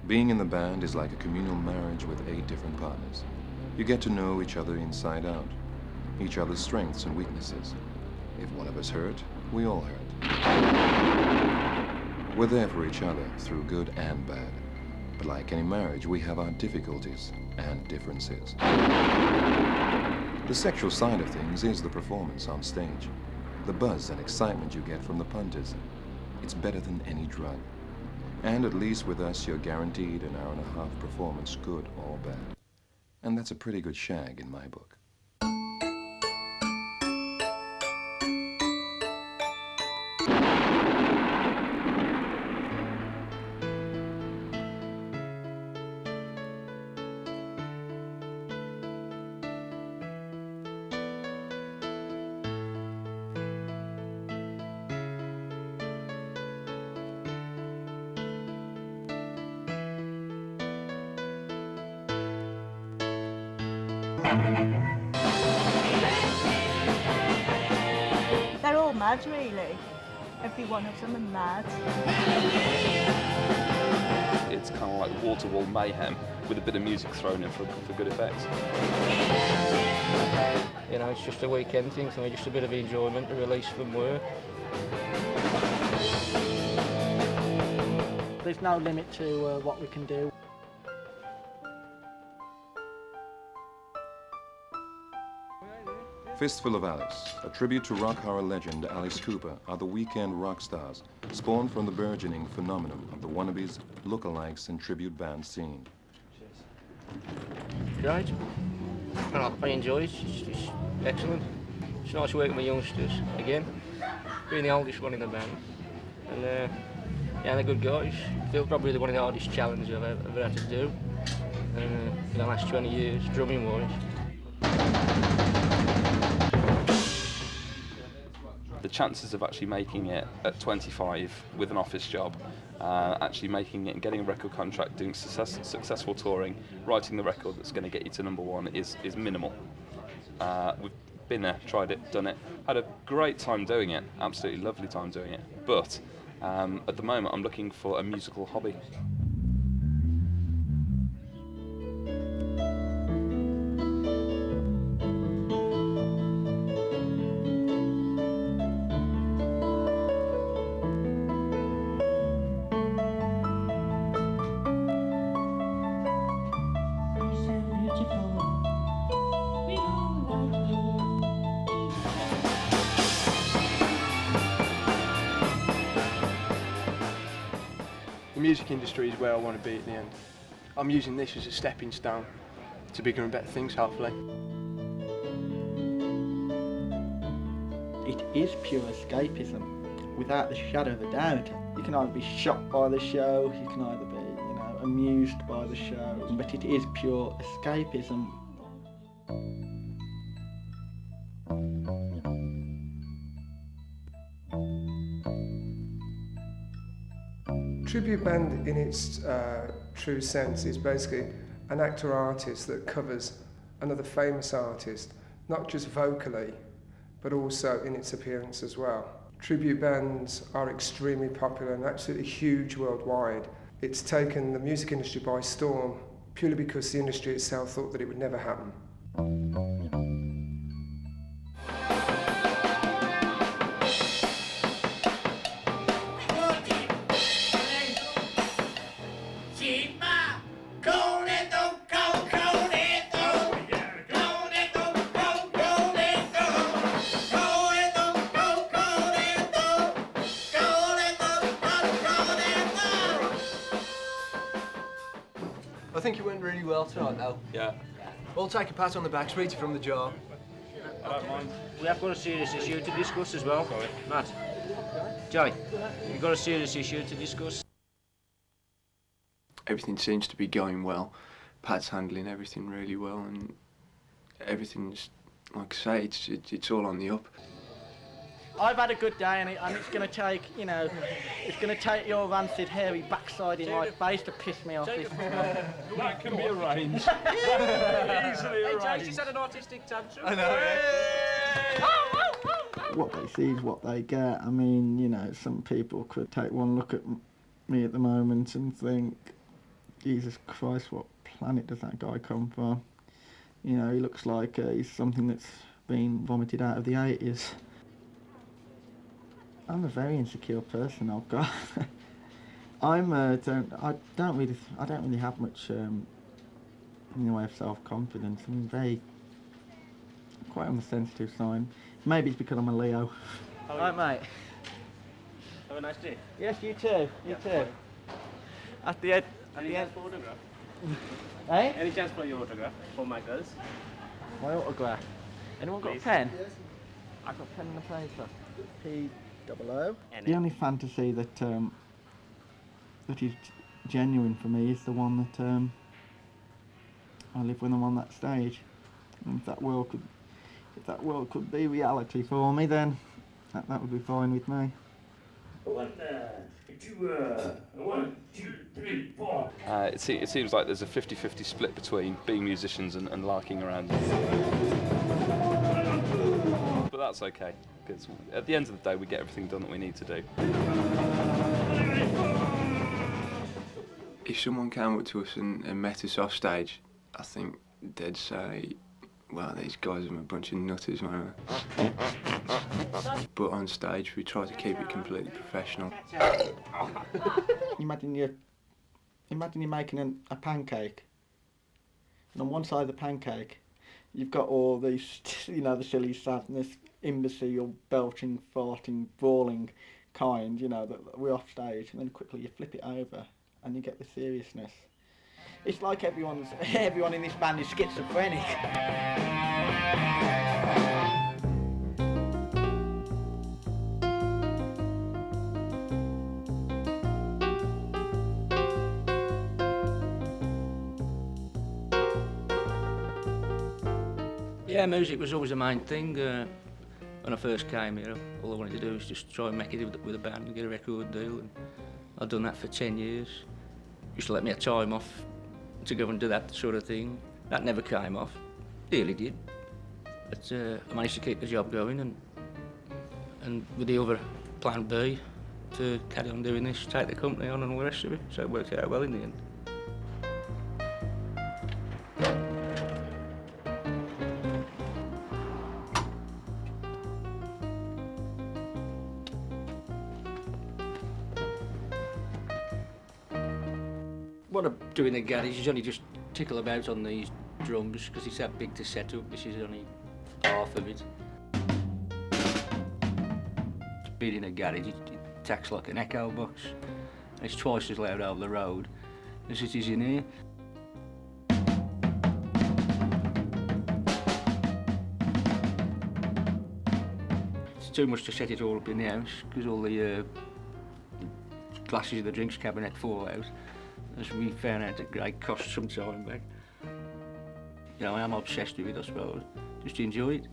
Being in the band is like a communal marriage with 8 different partners. You get to know each other inside out, each other's strengths and weaknesses. If one of us hurt, we all hurt. We're there for each other through good and bad. But like any marriage, we have our difficulties and differences. The sexual side of things is the performance on stage. The buzz and excitement you get from the punters. It's better than any drug. And at least with us, you're guaranteed an hour-and-a-half performance, good or bad. And that's a pretty good shag in my book. They're all mad, really. Every one of them are mad. It's kind of like wall-to-wall mayhem with a bit of music thrown in for good effect. You know, it's just a weekend thing for me, just a bit of enjoyment, a release from work. There's no limit to what we can do. Fistful of Alice, a tribute to rock horror legend Alice Cooper, are the weekend rock stars, spawned from the burgeoning phenomenon of the wannabes, lookalikes, and tribute band scene. Great. I enjoy it, it's excellent. It's nice working with youngsters, again. Being the oldest one in the band. And yeah, they're good guys. Feel probably one of the hardest challenges I've ever had to do. For the last 20 years, drumming-wise. The chances of actually making it at 25 with an office job, actually making it and getting a record contract, doing successful touring, writing the record that's going to get you to #1 is minimal. We've been there, tried it, done it, had a great time doing it, absolutely lovely time doing it, but at the moment I'm looking for a musical hobby. The music industry is where I want to be at the end. I'm using this as a stepping stone to bigger and better things, hopefully. It is pure escapism, without the shadow of a doubt. You can either be shocked by the show, you can either be, amused by the show, but it is pure escapism. Tribute band in its true sense is basically an actor-artist that covers another famous artist, not just vocally, but also in its appearance as well. Tribute bands are extremely popular and absolutely huge worldwide. It's taken the music industry by storm, purely because the industry itself thought that it would never happen. I think it went really well tonight, though. Yeah. We'll take a pat on the back, sweetie from the jar. I don't mind. We have got a serious issue to discuss as well. Sorry. Matt. Joey, we've got a serious issue to discuss. Everything seems to be going well. Pat's handling everything really well, and everything's, like I say, it's all on the up. I've had a good day, and it's going to take, it's going to take your rancid, hairy backside in my face to piss me off. That can be arranged. Easily arranged. Hey, James had an artistic tantrum. I know, yeah. What they see is what they get. I mean, some people could take one look at me at the moment and think, Jesus Christ, what planet does that guy come from? You know, he looks like he's something that's been vomited out of the 80s. I'm a very insecure person, I've got. I don't really have much in the way of self-confidence. I'm quite on the sensitive side. Maybe it's because I'm a Leo. Right, mate. Have a nice day. Yes, you too. You too. At the end. Any chance for autograph? Eh? Any chance for your autograph for my girls? My autograph. Anyone got a pen? I've got a pen and a paper. P-double-O. The only fantasy that that is genuine for me is the one that I live when I'm on that stage. And if that world could be reality for me, then that would be fine with me. 1, 2, 3, 4. It seems like there's a 50-50 split between being musicians and larking around. But that's okay, because at the end of the day we get everything done that we need to do. If someone came up to us and met us off stage, I think they'd say, well, these guys are a bunch of nutters, man. But on stage, we try to keep it completely professional. Imagine you're making a pancake, and on one side of the pancake, you've got all these, you know, the silly sadness, imbecile, belching, farting, brawling kind, you know, that we're off stage, and then quickly you flip it over, and you get the seriousness. It's like everyone in this band is schizophrenic. Yeah, music was always the main thing. When I first came here, all I wanted to do was just try and make it with a band and get a record deal. And I'd done that for 10 years. Used to let me have time off to go and do that sort of thing. That never came off. Really did. But I managed to keep the job going and with the other plan B to carry on doing this, take the company on and all the rest of it. So it worked out well in the end. What I do in the garage is only just tickle about on these drums because it's that big to set up. This is only half of it. Being in a garage, it acts like an echo box. It's twice as loud over the road as it is in here. It's too much to set it all up in the house because all the glasses of the drinks cabinet fall out. As we found out at great cost some time back. You know, I am obsessed with it, I suppose. Just enjoy it.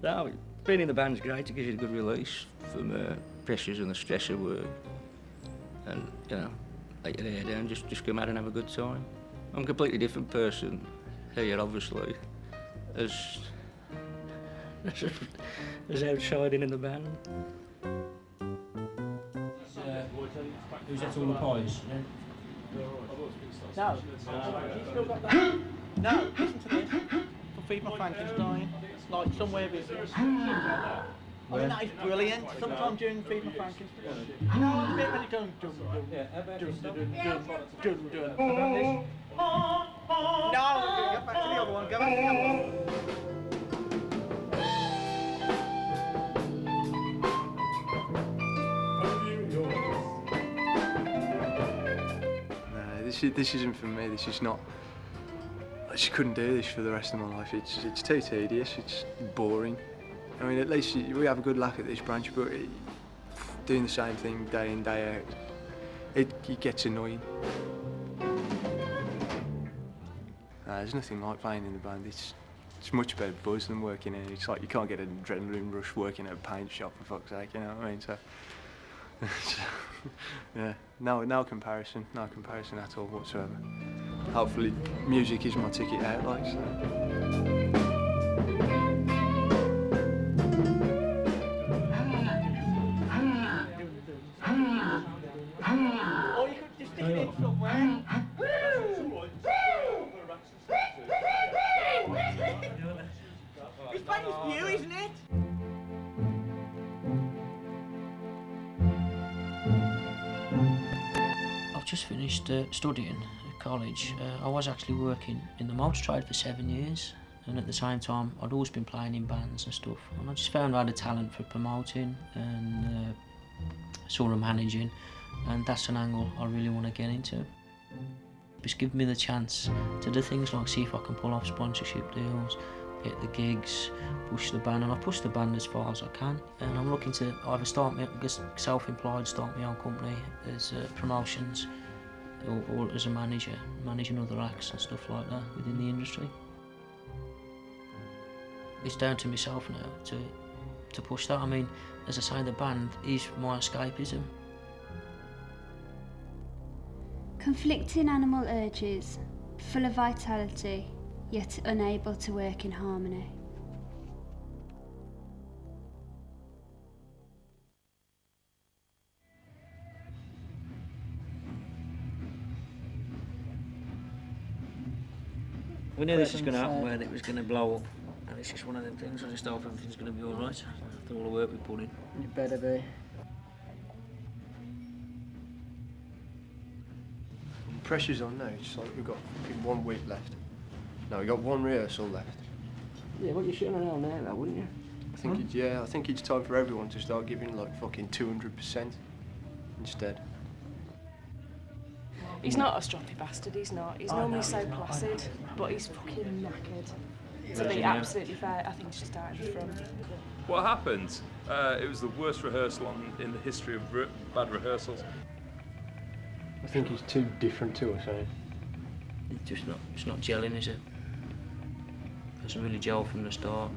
No, being in the band's great. It gives you a good release from pressures and the stress of work. And, you know, let your hair down, just come out and have a good time. I'm a completely different person here, obviously, as outsiding in the band. Who's at all the pies? No. You still got that? No, listen to this. For Feed My Frankenstein, like somewhere business. I mean, that is brilliant. Sometime during Feed My Frankenstein. You know, I'm a bit ready going dun dun dun dun dun dun. No, go back to the other one. Go back to the other one. This isn't for me. This is not. I just couldn't do this for the rest of my life. It's too tedious. It's boring. I mean, at least we have a good laugh at this branch, but doing the same thing day in day out, it gets annoying. There's nothing like playing in the band. It's much better buzz than working in. It's like you can't get an adrenaline rush working at a paint shop, for fuck's sake. You know what I mean? So yeah, no comparison at all whatsoever. Hopefully, music is my ticket out, like so. just finished studying at college. I was actually working in the motor trade for 7 years, and at the same time I'd always been playing in bands and stuff, and I just found I had a talent for promoting and sort of managing, and that's an angle I really want to get into. It's given me the chance to do things like see if I can pull off sponsorship deals, get the gigs, push the band, and I push the band as far as I can. And I'm looking to either start me self-employed, start my own company as promotions, or as a manager, managing other acts and stuff like that within the industry. It's down to myself now to push that. I mean, as I say, the band is my escapism. Conflicting animal urges, full of vitality, yet unable to work in harmony. We knew this was going to happen, where it was going to blow up, and it's just one of them things. I just hope everything's going to be all right after all the work we put in. You better be. Pressure's on now. It's like we've got 1 week left. No, we've got 1 rehearsal left. Yeah, but you're shooting around there, though, wouldn't you? I think it's time for everyone to start giving like fucking 200% instead. He's not a stroppy bastard, he's not. He's normally so placid, but he's fucking knackered. To be absolutely fair, I think he's just starting from. What happened? It was the worst rehearsal in the history of bad rehearsals. I think he's too different to us, eh? It's not gelling, is it? It doesn't really gel from the start.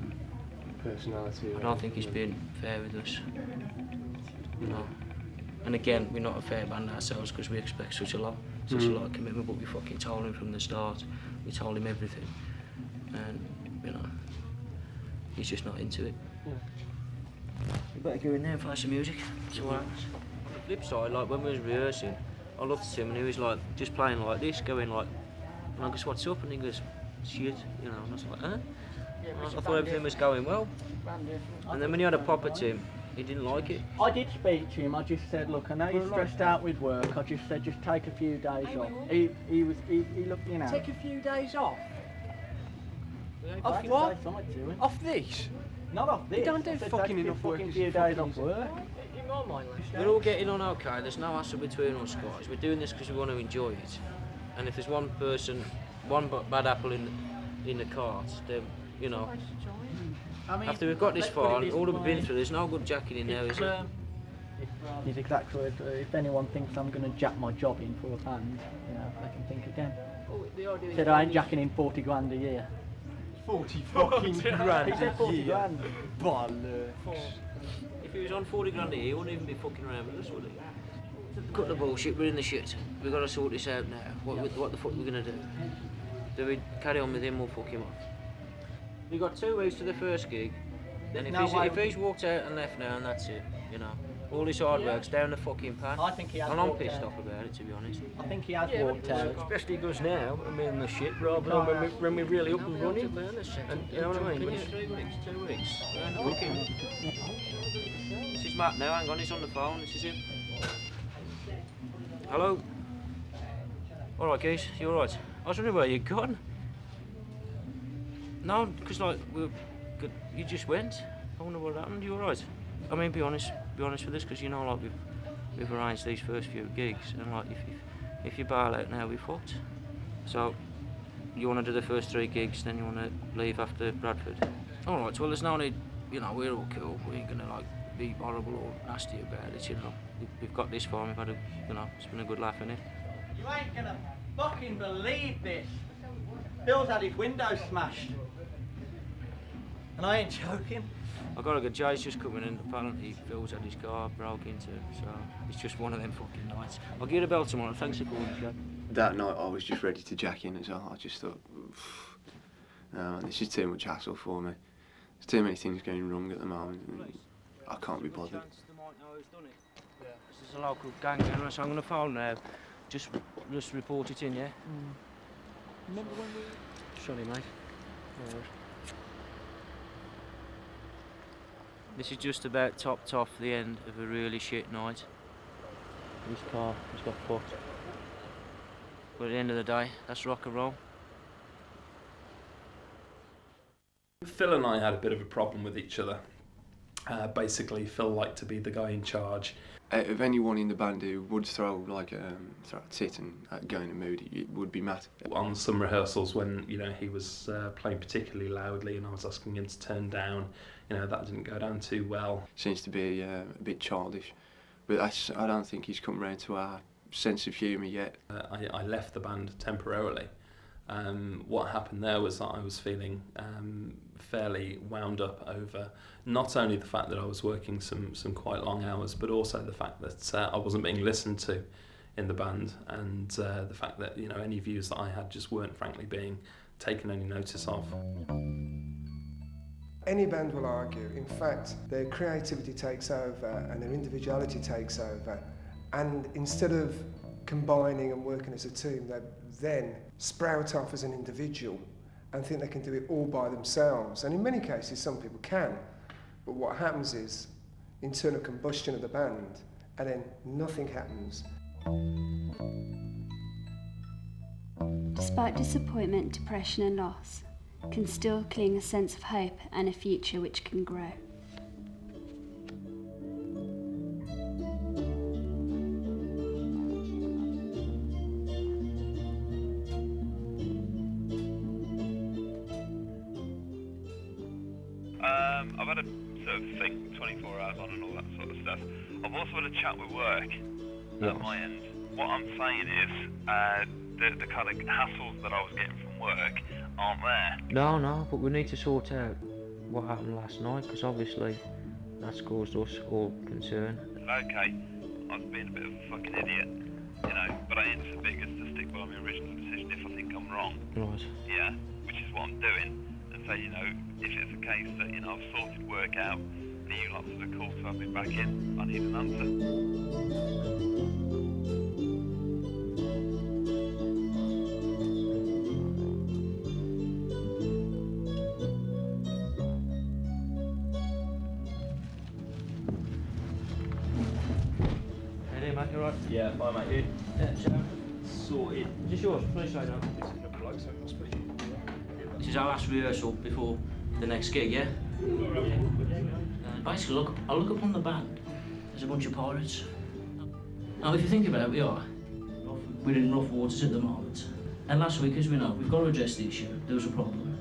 Personality. I don't think he's been fair with us. No. And again, we're not a fair band ourselves because we expect such a lot of commitment, but we fucking told him from the start. We told him everything. And, you know, he's just not into it. Yeah. We better go in there and play some music. See what happens. On the flip side, like when we was rehearsing, I looked at him and he was like just playing like this, going like, and I goes, what's up? And he goes, shit, you know, and I was like, huh? I thought everything was going well. And then when you had a pop at him, he didn't like it. I did speak to him. I just said, look, I know you're stressed out with work. I just said, just take a few days off. He looked, you know. Take a few days off? Off what? Off this? Not off this. You don't do fucking enough work. A few days off work. We're all getting on okay. There's no hassle between us guys. We're doing this because we want to enjoy it. And if there's one person, one bad apple in the cart, then you know. I mean, after we've got this far, and all that we've been through, there's no good jacking in there, is it? He's exactly. If anyone thinks I'm going to jack my job in for a band, you know, they can think again. Said I ain't jacking in 40 grand a year. 40 fucking grand He said 40 grand. Bollocks. If he was on 40 grand a year, he wouldn't even be fucking around with us, would he? Cut the bullshit, we're in the shit. We've got to sort this out now. What the fuck are we going to do? Do we carry on with him or fuck him off? We've got 2 weeks to the first gig. Then if he's walked out and left now, and that's it, you know. All this hard work's down the fucking pan. I think he has. And I'm pissed off about it, to be honest. I think he has walked out. Especially because now, I mean, the shit, rather than when we're really up and running. And, you know what I mean? 2 weeks. This is Matt now, hang on, he's on the phone, this is him. Hello? Alright, guys, you alright? I was wondering where you'd gone. No, because like, you just went. I wonder what happened, you alright? I mean, be honest with us, because you know, like, we've arranged these first few gigs, and like, if you bail out now, we're fucked. So, you want to do the first 3 gigs, then you want to leave after Bradford. Alright, well, there's no need, you know, we're all cool, we ain't gonna, like, be horrible or nasty about it, you know. We've got this far, we've had a, you know, it's been a good laugh, innit? You ain't gonna fucking believe this. Bill's had his window smashed. And I ain't joking. I got a good Jay's just coming in, apparently Phil's had his car broke into, so it's just one of them fucking nights. I'll give you a bell tomorrow, thanks for calling, Jack. That night I was just ready to jack in as well. I just thought, no man, this is too much hassle for me. There's too many things going wrong at the moment and I can't be bothered. This is a local gang, so I'm going to phone now. Just report it in, yeah? Remember when we... Sorry, mate. This is just about topped off the end of a really shit night. This car has got fucked. But at the end of the day, that's rock and roll. Phil and I had a bit of a problem with each other. Basically, Phil liked to be the guy in charge. Of anyone in the band who would throw like throw a tit and go in a mood, it would be Matt. On some rehearsals, when he was playing particularly loudly, and I was asking him to turn down, that didn't go down too well. Seems to be a bit childish, but I don't think he's come round to our sense of humour yet. I left the band temporarily. What happened there was that I was feeling fairly wound up over not only the fact that I was working some quite long hours, but also the fact that I wasn't being listened to in the band, and the fact that any views that I had just weren't frankly being taken any notice of. Any band will argue, in fact, their creativity takes over and their individuality takes over, and instead of combining and working as a team, they then sprout off as an individual and think they can do it all by themselves. And in many cases, some people can. But what happens is internal combustion of the band, and then nothing happens. Despite disappointment, depression and loss, can still cling a sense of hope and a future which can grow. I've had a sort of think 24 hours on and all that sort of stuff. I've also had a chat with work at my end. What I'm saying is the kind of hassles that I was getting from work aren't there. No, but we need to sort out what happened last night, because obviously that's caused us all concern. Okay, I was being a bit of a fucking idiot, but I ain't so big as to stick by my original decision if I think I'm wrong. Right. Yeah, which is what I'm doing. And so, if it's a case that, I've sorted work out, and you lots of calls to have me back in, I need an answer. Hey, mate, you alright? Yeah, bye, mate. Sorted. Is this yours? Please say no. This is our last rehearsal before the next gig, yeah? Basically, I look up on the band, there's a bunch of pirates. Now, if you think about it, we're in rough waters at the moment. And last week, as we know, we've got to address the issue. There was a problem.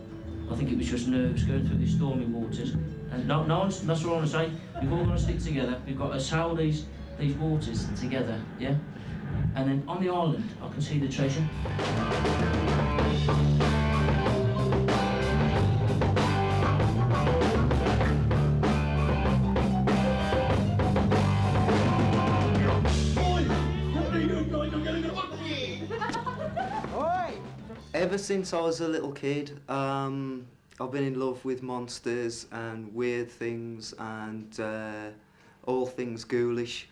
I think it was just nerves going through these stormy waters. And that's what I want to say. We've all got to stick together. We've got to sail these waters together, yeah? And then on the island, I can see the treasure. Ever since I was a little kid, I've been in love with monsters and weird things and all things ghoulish.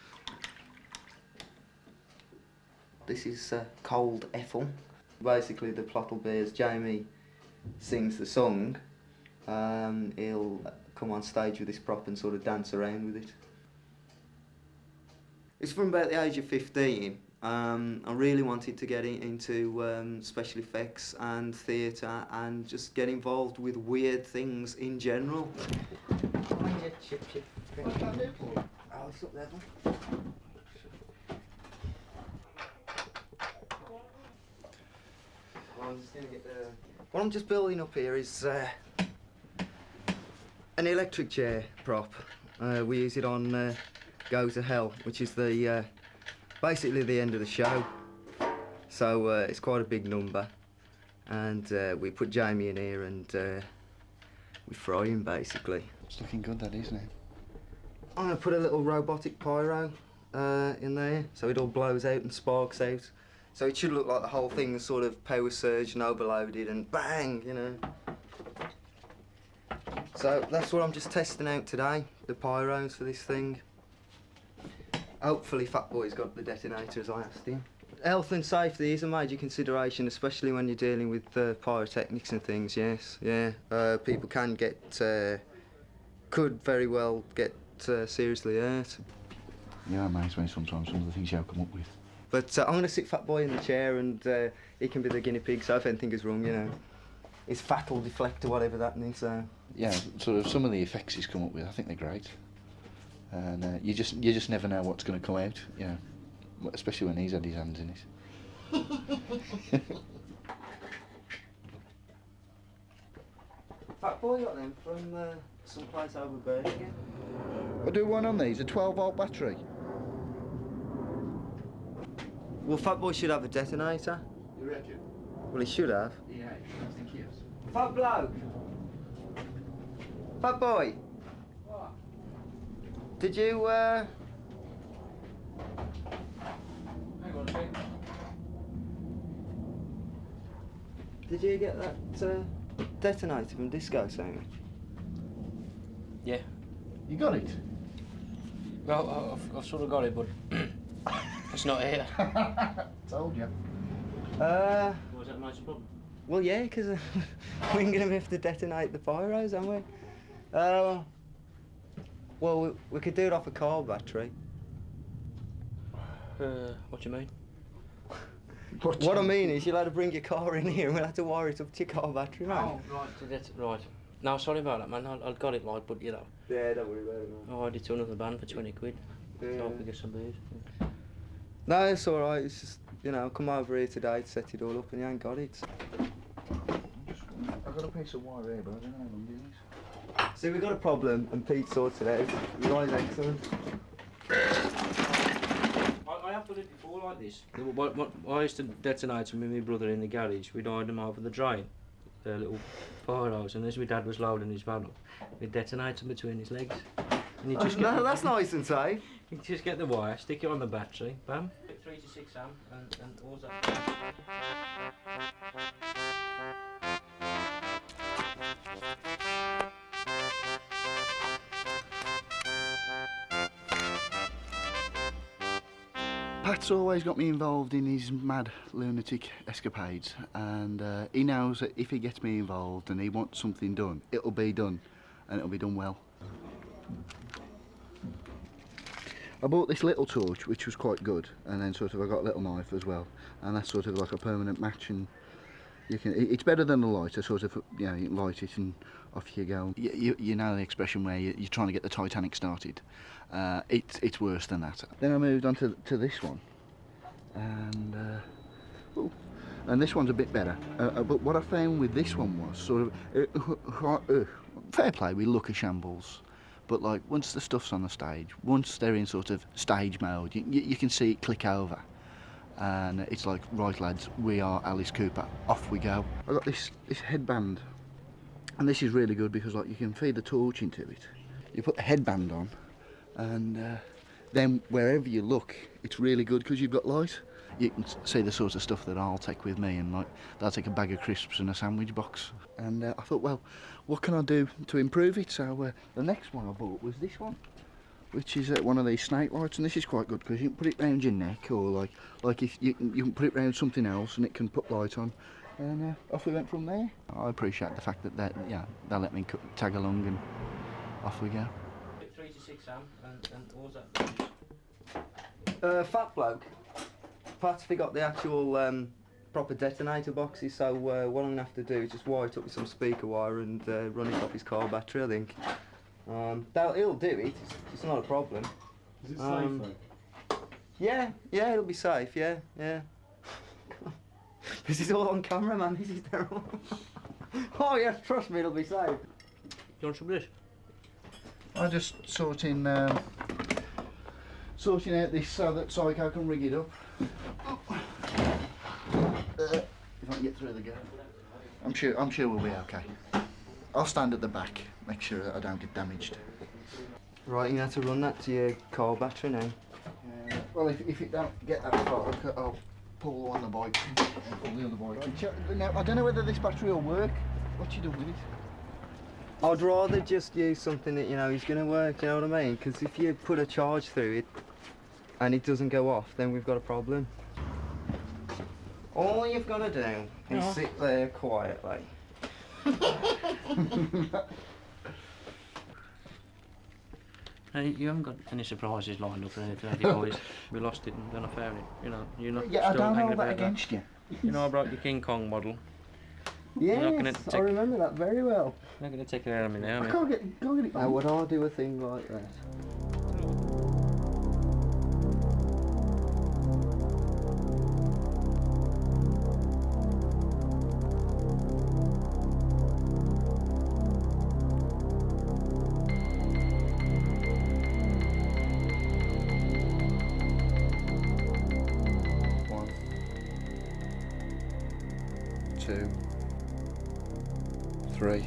This is Cold Ethel. Basically, the plot will be as Jamie sings the song, he'll come on stage with this prop and sort of dance around with it. It's from about the age of 15. I really wanted to get into special effects and theatre and just get involved with weird things in general. Oh, it's up there. What I'm just building up here is an electric chair prop. We use it on Go to Hell, which is the basically the end of the show. So it's quite a big number, and we put Jamie in here and we fry him basically. It's looking good, that, isn't it? I'm going to put a little robotic pyro in there, so it all blows out and sparks out. So it should look like the whole thing is sort of power surge and overloaded and bang, you know. So that's what I'm just testing out today, the pyros for this thing. Hopefully Fat Boy's got the detonator as I asked him. Health and safety is a major consideration, especially when you're dealing with pyrotechnics and things, yes, yeah. People can get, could very well get seriously hurt. You know, it amazes me sometimes some of the things you come up with. But I'm going to sit Fat Boy in the chair and he can be the guinea pig, so if anything is wrong, you know, his fat will deflect or whatever that means. Yeah, sort of some of the effects he's come up with, I think they're great. And you just never know what's going to come out, you know, especially when he's had his hands in it. Fat Boy got them from some place over Birmingham. I'll do one on these, a 12-volt battery. Well, Fat Boy should have a detonator. You reckon? Well, he should have. Yeah, I think he is. Fat bloke! Fat Boy! What? Did you, Hang on a sec. Did you get that detonator from Disco Sound? Yeah. You got it? Well, I've sort of got it, but it's not here. Told you. Was that a nice problem? Well, yeah, because we're going to have to detonate the pyros, aren't we? Well, we could do it off a car battery. What do you mean? What I mean is you'll have to bring your car in here and we'll have to wire it up to your car battery, mate. Oh, right. Right. No, sorry about that, man. I got it right, but you know. Yeah, don't worry about it, man. Oh, I did to another band for 20 quid. Yeah. So I could get some booze. No, it's all right. It's just, you know, come over here today to set it all up and you ain't got it. I've got a piece of wire here, but I don't know how long it is. See, we've got a problem and Pete sorts it out. You guys excellent. I have done it before like this. I used to detonate them with my brother in the garage. We'd hide them over the drain, their little pyros, and as my dad was loading his van up, we'd detonate them between his legs. And you just No, that's nice and safe. You just get the wire, stick it on the battery, bam. 3 to 6 amp, and all that. Pat's always got me involved in his mad lunatic escapades, and he knows that if he gets me involved and he wants something done, it'll be done, and it'll be done well. I bought this little torch, which was quite good, and then sort of I got a little knife as well, and that's sort of like a permanent match, and you can. It's better than a lighter, sort of. You know, you light it and off you go. You know the expression where you're trying to get the Titanic started. It's worse than that. Then I moved on to this one, and this one's a bit better. But what I found with this one was sort of fair play. We look a shambles. But like once the stuff's on the stage, once they're in sort of stage mode, you can see it click over, and it's like, right lads, we are Alice Cooper, off we go. I got this headband, and this is really good because like you can feed the torch into it. You put the headband on, and then wherever you look, it's really good because you've got light. You can see the sort of stuff that I'll take with me, and like they'll take a bag of crisps and a sandwich box. And I thought, well, what can I do to improve it? So the next one I bought was this one, which is one of these snake lights, and this is quite good because you can put it round your neck, or like if you can put it round something else and it can put light on. And off we went from there. I appreciate the fact that they let me tag along, and off we go. 3 to 6 amp, and all that. Fat bloke. Pat's forgot the actual proper detonator boxes, so what I'm going to have to do is just wire it up with some speaker wire and run it off his car battery, I think. He'll do it, it's not a problem. Is it safe though? Yeah, it'll be safe, yeah. This is all on camera, man, this is terrible. Oh yeah, trust me, it'll be safe. You want some of this? I'm just sorting out this so that Psycho can rig it up. If I can get through the gate. I'm sure we'll be okay. I'll stand at the back, make sure that I don't get damaged. Right, you have to run that to your car battery now. Well, if it don't get that far, I'll pull on the bike and pull the other bike. Now, I don't know whether this battery will work. What you doing with it? I'd rather just use something that, you know, is going to work, you know what I mean? Because if you put a charge through it and it doesn't go off, then we've got a problem. All you've got to do is sit there quietly. How You haven't got any surprises lined up or anything, have you, boys? We lost it and then I found it. You know, you're not Yeah, I still don't hanging hold that about against you. You know, I brought your King Kong model. Yes, I remember that very well. You're not going to take it out of me now, I mate. can't get it Now, would I do a thing like that? One, two, three.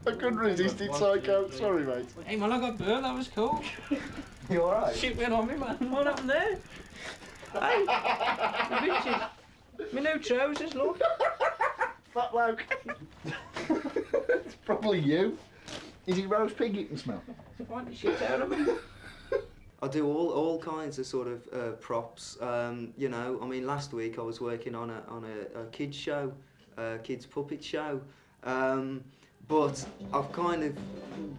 I couldn't resist it, Psycho. Sorry, mate. Hey man, I got burnt, that was cool. You alright? Shit went on me, man. What happened there? Hey, the bitches. My new trousers, look. Fat bloke. It's probably you. Is it roast pig you can smell? Wipe the shit out of me. I do all kinds of sort of props. You know, I mean, last week I was working on a kids show, kids puppet show. But I've kind of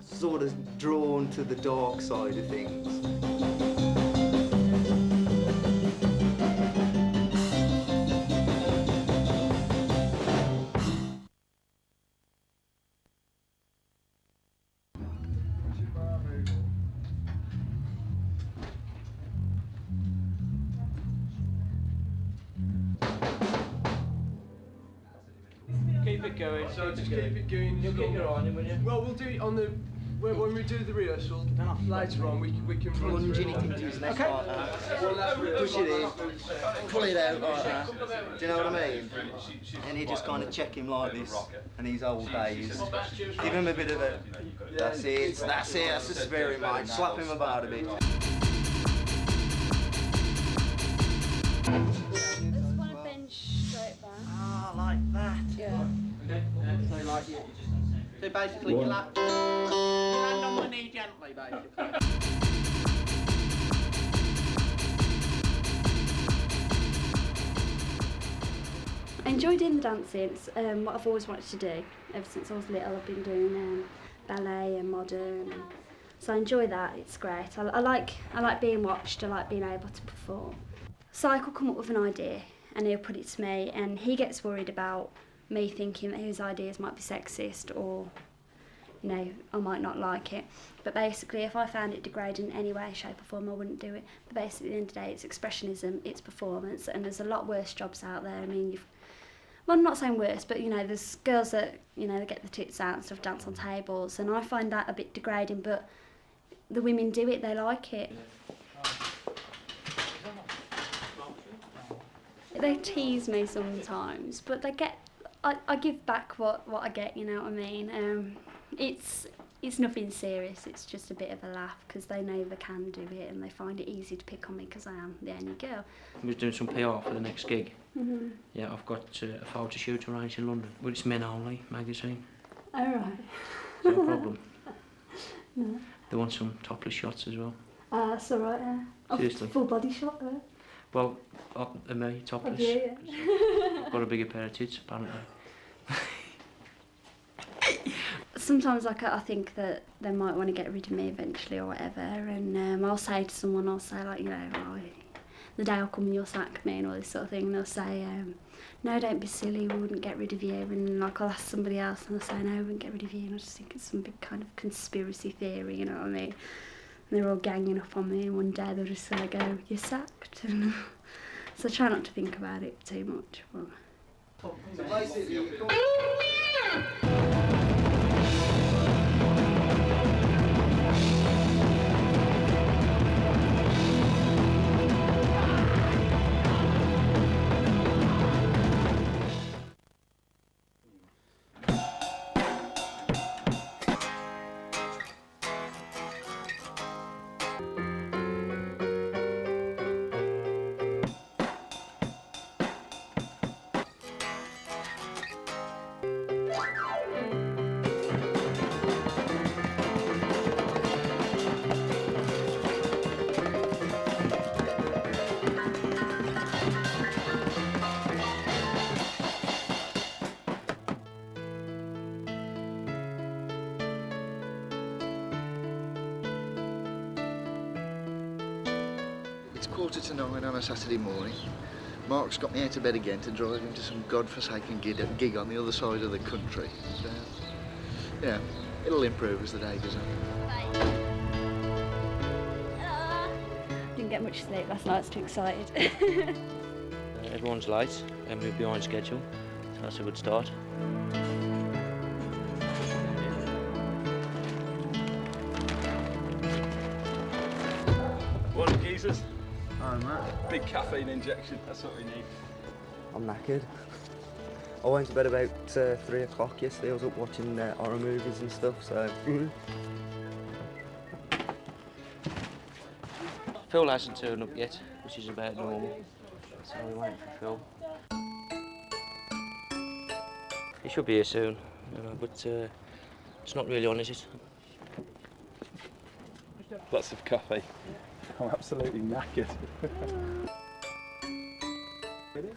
sort of drawn to the dark side of things. Keep it going. So just keep it going. You'll keep your eye on him, will you? Well, we'll do it on the when we do the rehearsal later on. We can run Plunging through it into his neck Okay. like that. Push it in, pull it out like that. Do you know what I mean? And you just kind of check him like this, and his old days. Give him a bit of a. That's it. That's the spirit, mate. Slap him about a bit. Just want to bench straight back. Ah, like that. Yeah. So like you. So basically you land on one knee gently, basically. I enjoy doing the dancing. It's what I've always wanted to do. Ever since I was little, I've been doing ballet and modern. And so I enjoy that. It's great. I like being watched. I like being able to perform. Syke will come up with an idea and he'll put it to me, and he gets worried about me thinking that his ideas might be sexist or, you know, I might not like it. But basically, if I found it degrading in any way, shape or form, I wouldn't do it. But basically, at the end of the day, it's expressionism, it's performance, and there's a lot worse jobs out there. I mean, well, I'm not saying worse, but, you know, there's girls that, you know, they get the tits out and stuff, dance on tables, and I find that a bit degrading, but the women do it, they like it. They tease me sometimes, but they get. I give back what I get. You know what I mean? It's nothing serious. It's just a bit of a laugh because they know they can do it and they find it easy to pick on me because I am the only girl. I was doing some PR for the next gig. Mhm. Yeah, I've got a photo shoot arranged in London, but it's men only magazine. All right. No problem. No. They want some topless shots as well. That's all right. Yeah. Seriously. Full body shot there. Well, me topless. Yeah. I've got a bigger pair of tits apparently. Sometimes I think that they might want to get rid of me eventually or whatever, and I'll say to someone, I'll say like, you know, oh, the day will come and you'll sack me and all this sort of thing, and they'll say, no, don't be silly, we wouldn't get rid of you, and like I'll ask somebody else and they'll say, no, we wouldn't get rid of you, and I just think it's some big kind of conspiracy theory, you know what I mean? And they're all ganging up on me, and one day they'll just go, you're sacked. And so I try not to think about it too much. But... So basically, 9:15 on a Saturday morning. Mark's got me out of bed again to drive him to some godforsaken gig on the other side of the country. And, yeah, it'll improve as the day goes on. Didn't get much sleep last night, I was too excited. Everyone's late and we're behind schedule, so that's a good start. Morning, geezers. Hi, Matt. Big caffeine injection, that's what we need. I'm knackered. I went to bed about 3 o'clock yesterday. I was up watching horror movies and stuff, so... Phil hasn't turned up yet, which is about normal, so we're waiting for Phil. He should be here soon, you know, but it's not really on, is it? Lots of coffee. I'm absolutely knackered.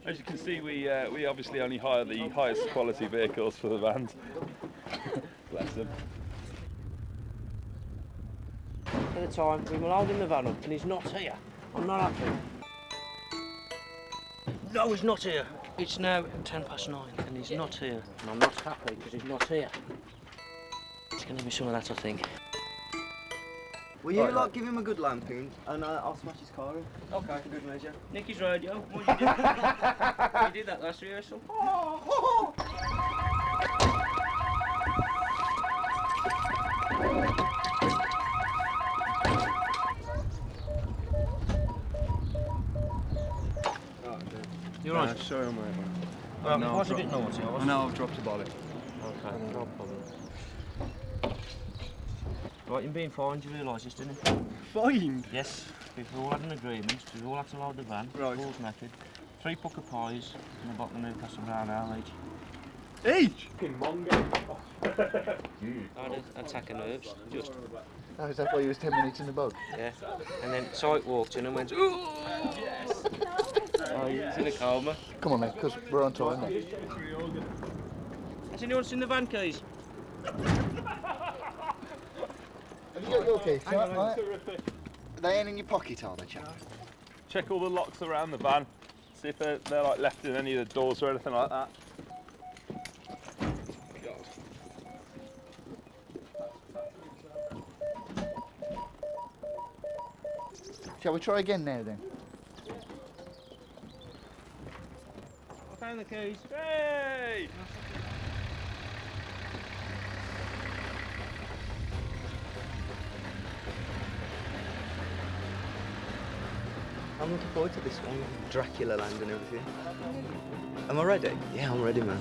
As you can see, we obviously only hire the highest quality vehicles for the band. Bless them. At the time, we were loading the van up and he's not here. I'm not happy. No, he's not here. It's now 9:10 and he's not here. And I'm not happy because he's not here. It's going to be some of that, I think. Will you give him a good lamping and I'll smash his car in? Okay, for good measure. Nicky's radio. What did you do? You did that last rehearsal. You're right. Sorry, I'm right. Well, I was a bit naughty. I know I've dropped a bollock. Okay, no problem. Right, you're being fined, you realise this, didn't you? Fined? Yes, we've all had an agreement, we've all had to load the van, right. All's knackered. 3 pucker pies and a bottle of Newcastle Brown Ale each. Each? Fucking mongo. I had an attack of nerves, just. Oh, is that why you was 10 minutes in the bog? Yeah, and then Sight walked in and went, ooh! Yes! Oh, he's in a coma. Come on, mate, because we're on time now. Has anyone seen the van keys? Have you got your keys? Are they ain't in your pocket, are they, chap? Check all the locks around the van. See if they're like left in any of the doors or anything like that. Shall we try again now then? I found the keys. Hey! I'm looking forward to this one, Dracula Land and everything. Am I ready? Yeah, I'm ready, man.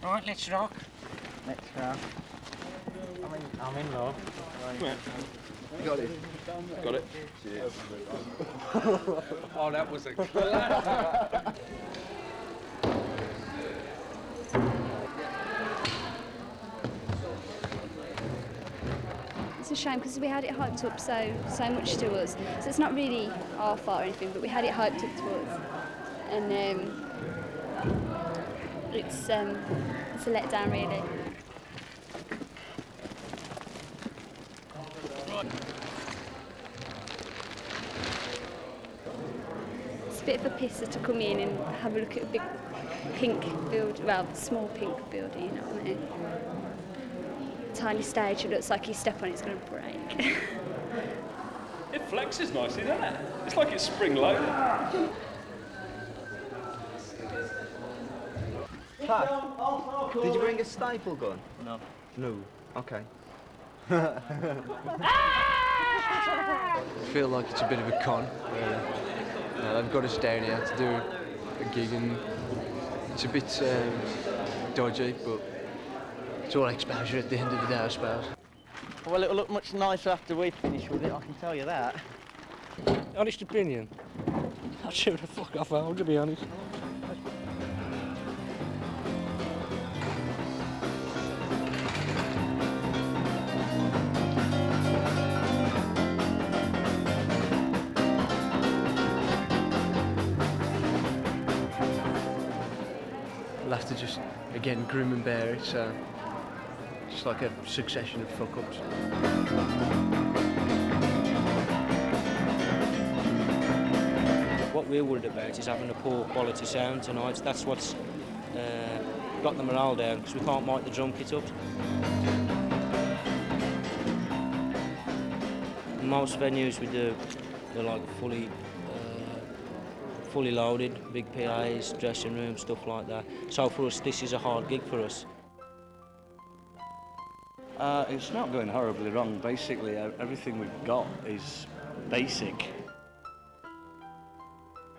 Right, let's rock. Let's go. I'm in love. Right. Got it. Got it. Cheers. Oh, that was a clap. It's a shame because we had it hyped up so much to us. So it's not really our fault or anything, but we had it hyped up to us. And it's a letdown really. It's a bit of a pisser to come in and have a look at a big pink building, well, small pink building, you know what I mean? Tiny stage, it looks like you step on it's going to break. It flexes nicely, doesn't it? It's like it's spring-loaded. Pat, did you bring a staple gun? No. No. Okay. I feel like it's a bit of a con, really. they've got us down here to do a gig, and it's a bit dodgy, but it's all exposure at the end of the day, I suppose. Well, it'll look much nicer after we finish with it, I can tell you that. Honest opinion, I'd shoot the fuck off home, to be honest. We'll have to just, again, grim and bear it, so just like a succession of fuck-ups. What we're worried about is having a poor quality sound tonight. That's what's got the morale down, because we can't mic the drum kit up. Most venues we do, they're like fully loaded, big PAs, dressing rooms, stuff like that. So for us, this is a hard gig for us. It's not going horribly wrong. Basically, everything we've got is basic.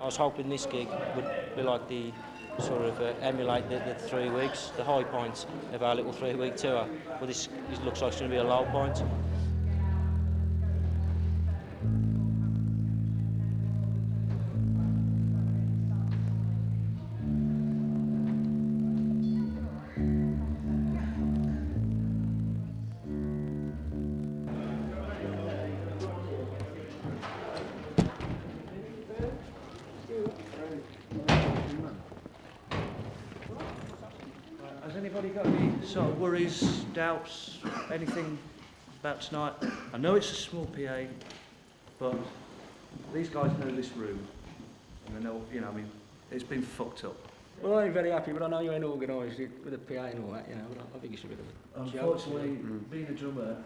I was hoping this gig would be like the sort of emulate the 3 weeks, the high points of our little 3-week tour. But this looks like it's going to be a low point. Has anybody got any sort of worries, doubts, anything about tonight? I know it's a small PA, but these guys know this room, and they know, you know, I mean, it's been fucked up. Well, I'm very happy, but I know you ain't organised it with the PA and all that, you know, but I think it's a bit of a joke. Unfortunately, being a drummer,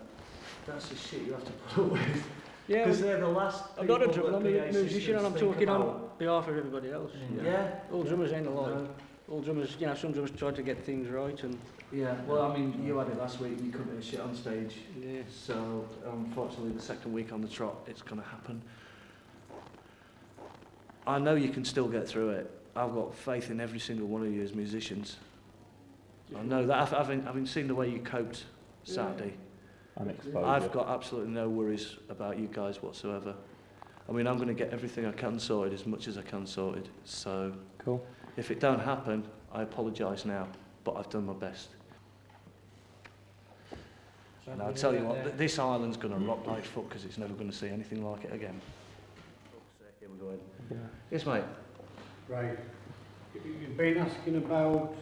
that's the shit you have to put up with. Yeah, Because they're the last I'm not a people drummer, I'm that a PA musician and I'm systems talking think on about. behalf of everybody else. Yeah. All drummers ain't alike. All drummers, you know, some drummers try to get things right and... Yeah, well, I mean, you had it last week and you couldn't do shit on stage. Yeah. So, unfortunately, the second week on the trot, it's going to happen. I know you can still get through it. I've got faith in every single one of you as musicians. I know that, having seen the way you coped Saturday, I've got absolutely no worries about you guys whatsoever. I mean, I'm going to get everything I can sorted, as much as I can sorted. So, cool. If it don't happen, I apologise now, but I've done my best. And I'll tell you what, this island's going to rock like fuck because it's never going to see anything like it again. Here we go in. Yeah. Yes, mate. Right. You've been asking about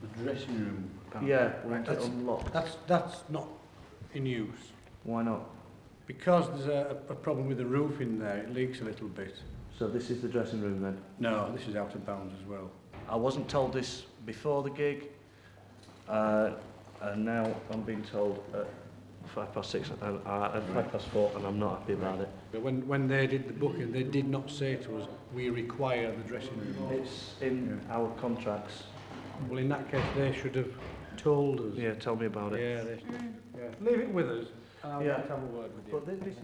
the dressing room. Yeah, unlocked. That's not in use. Why not? Because there's a problem with the roof in there. It leaks a little bit. So this is the dressing room then? No, this is out of bounds as well. I wasn't told this before the gig, and now I'm being told at 6:05 and at 4:05, and I'm not happy about it. But when they did the booking, they did not say to us, we require the dressing room. It's in our contracts. Well, in that case, they should have told us. Yeah, tell me about it. Yeah, they should. Yeah. Leave it with us, and I'll have a word with you. But this,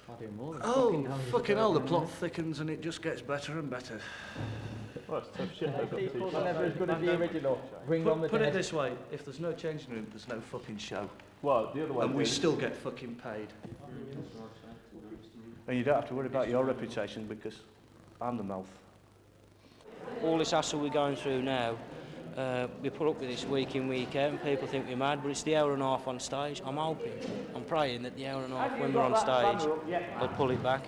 I'll do more than oh, fucking hell, the plot thickens and it just gets better and better. Well, it's tough shit. People are never as good as the original. Bring on the Put it dead. this way, if there's no changing room, there's no fucking show. Well, the other way and we is- still get fucking paid. And you don't have to worry about your reputation because I'm the mouth. All this hassle we're going through now, we put up with this week in, week out, and people think we're mad, but it's the hour and a half on stage. I'm hoping, I'm praying that the hour and a half when we're on stage, they'll pull it back.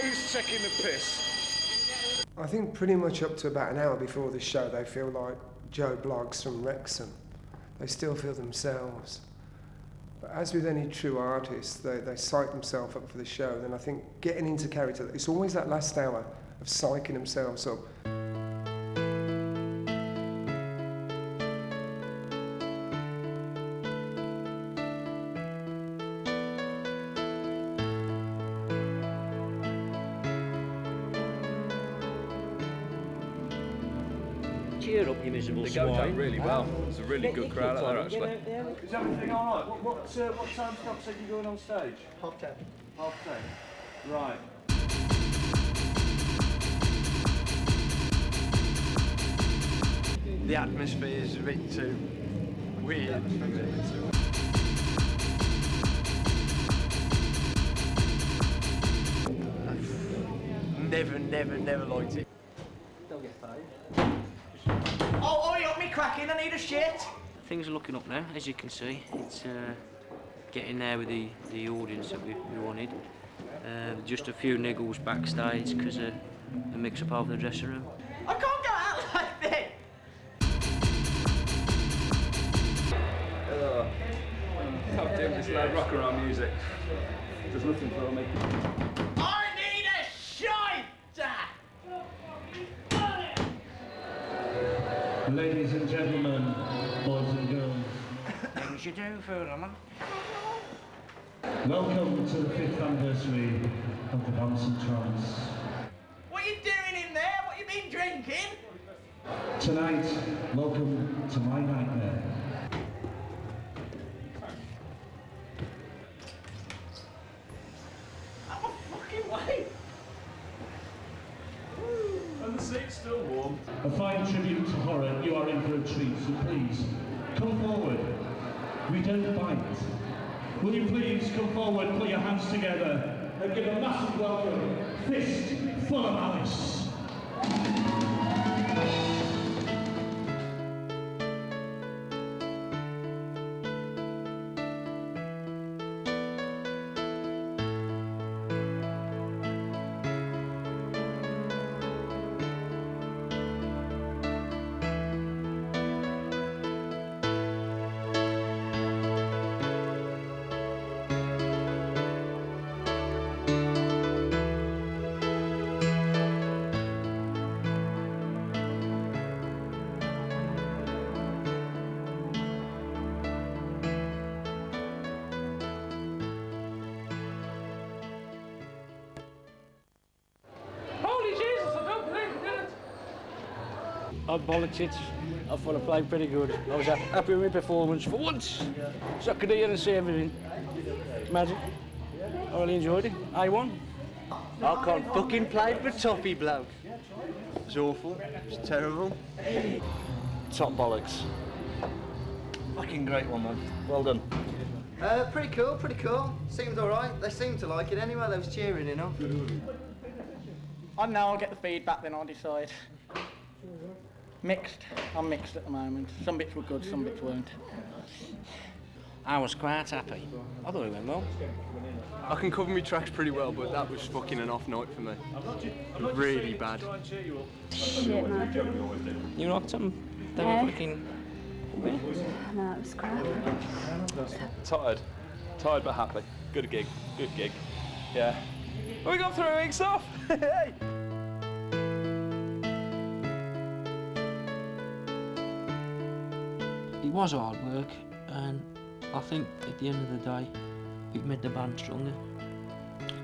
Who's taking the piss? I think pretty much up to about an hour before the show, they feel like Joe Bloggs from Wrexham. They still feel themselves. But as with any true artist, they psych themselves up for the show. Then I think getting into character, it's always that last hour of psyching themselves up. Cheer up, you miserable They go down swine. really well. There's a really good crowd out there, actually. Is everything all right? What time stop said you're going on stage? 10:30. 10:30. Right. The atmosphere is a bit too weird for me. Never liked it. Don't get paid. Oh, hurry up, me cracking, I need a shit! Things are looking up now, as you can see. It's getting there with the audience that we wanted. Just a few niggles backstage because of the mix-up over the dressing room. I can't go out like this! How dim this loud rock around music. There's nothing for me. I need a shite! Ladies and gentlemen, boys and girls, Things you do, Furlama. welcome to the 5th anniversary of the Dance and Trance. What are you doing in there? What you been drinking? Tonight, welcome to my nightmare. I'm a fucking way. And the seat's still warm. A fine tribute to horror. You are in for a treat, so please, come forward. We don't bite. Will you please come forward, put your hands together, and give a massive welcome, Fistful of Alice. I bollocks it. I thought I played pretty good. I was happy with my performance for once. So I could hear and see everything. Magic. I really enjoyed it. A1. I can't fucking play for toppy bloke. It's awful. It's terrible. Top bollocks. Fucking great one, man. Well done. Pretty cool, pretty cool. Seems alright. They seem to like it anyway. They was cheering enough. I know, I'll get the feedback, then I'll decide. Mixed. I'm mixed at the moment. Some bits were good, some bits weren't. I was quite happy. I thought it went well. I can cover my tracks pretty well, but that was fucking an off night for me. Really bad. Shit, man. You liked them? They Yeah. were fucking... No, it was crap. Tired. Tired but happy. Good gig. Good gig. Yeah. We got 3 weeks off! Hey! It was hard work, and I think at the end of the day, it made the band stronger.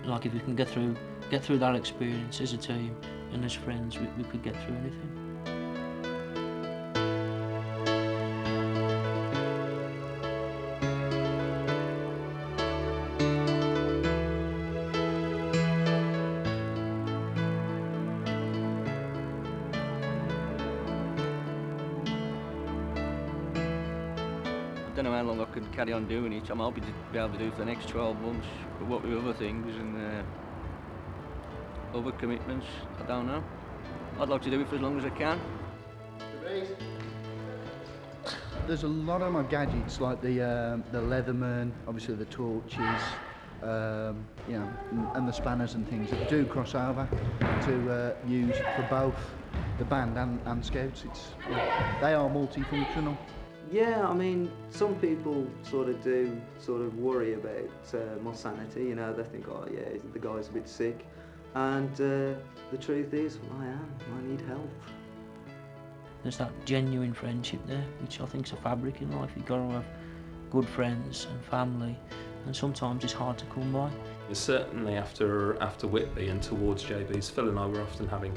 Like if we can get through that experience as a team and as friends, we could get through anything. I don't know how long I can carry on doing it. I'm hoping to be able to do it for the next 12 months. But what with other things and other commitments, I don't know. I'd like to do it for as long as I can. There's a lot of my gadgets, like the Leatherman, obviously the torches, you know, and the spanners and things that do cross over to use for both the band and Scouts. They are multifunctional. Yeah, I mean, some people sort of worry about my sanity, you know, they think, oh yeah, the guy's a bit sick. And the truth is, I am, I need help. There's that genuine friendship there, which I think is a fabric in life. You've got to have good friends and family and sometimes it's hard to come by. Certainly after Whitby and towards JB's, Phil and I were often having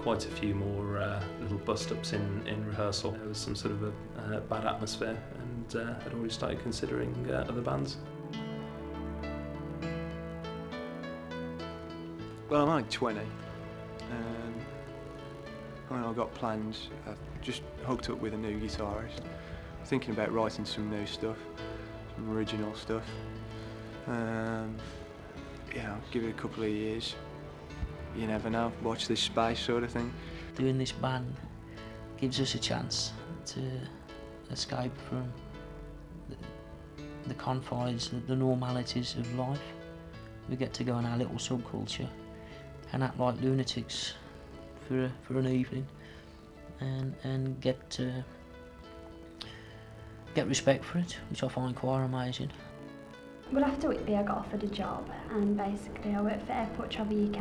quite a few more little bust-ups in rehearsal. There was some sort of a bad atmosphere, and had already started considering other bands. Well, I'm only 20. I've got plans. I've just hooked up with a new guitarist. Thinking about writing some new stuff, some original stuff. Yeah, I'll give it a couple of years. You never know, watch this space sort of thing. Doing this band gives us a chance to escape from the confines, the normalities of life. We get to go in our little subculture and act like lunatics for an evening, and get respect for it, which I find quite amazing. Well, after Whitby I got offered a job, and basically I work for Airport Travel UK,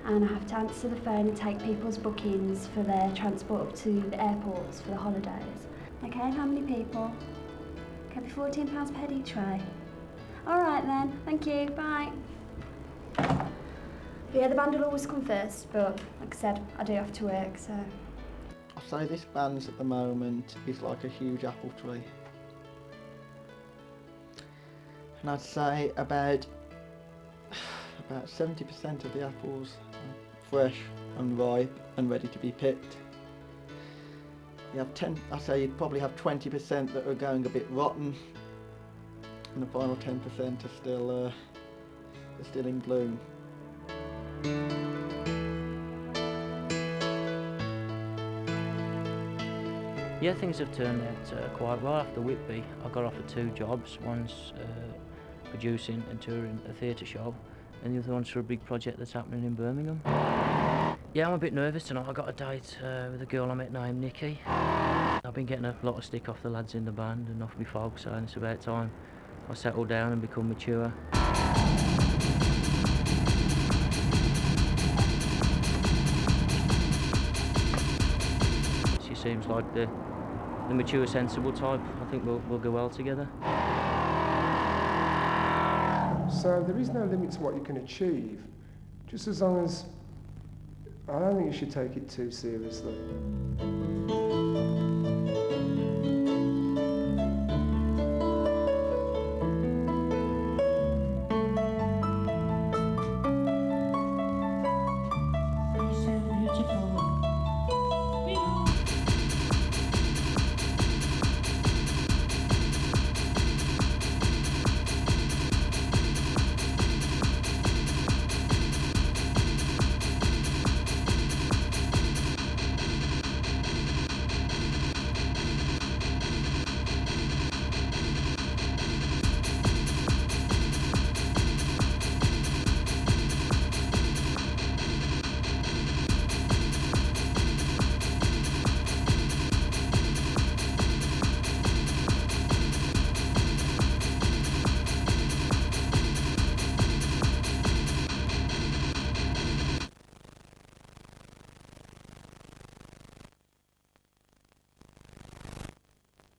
and I have to answer the phone and take people's bookings for their transport up to the airports for the holidays. Okay, and how many people? Okay, be £14 per head each way. All right then, thank you, bye. But yeah, the band will always come first, but like I said, I do have to work, so. I say this band at the moment is like a huge apple tree. And I'd say about 70% of the apples are fresh and ripe and ready to be picked. You have I'd say you'd probably have 20% that are going a bit rotten, and the final 10% are still in bloom. Yeah, things have turned out quite well. After Whitby, I got offered 2 jobs. One's producing and touring a theatre show, and the other one's for a big project that's happening in Birmingham. Yeah, I'm a bit nervous tonight. I got a date with a girl I met named Nikki. I've been getting a lot of stick off the lads in the band and off my folks, so it's about time I settle down and become mature. She seems like the mature, sensible type. I think we'll go well together. So there is no limit to what you can achieve, just as long as I don't think you should take it too seriously.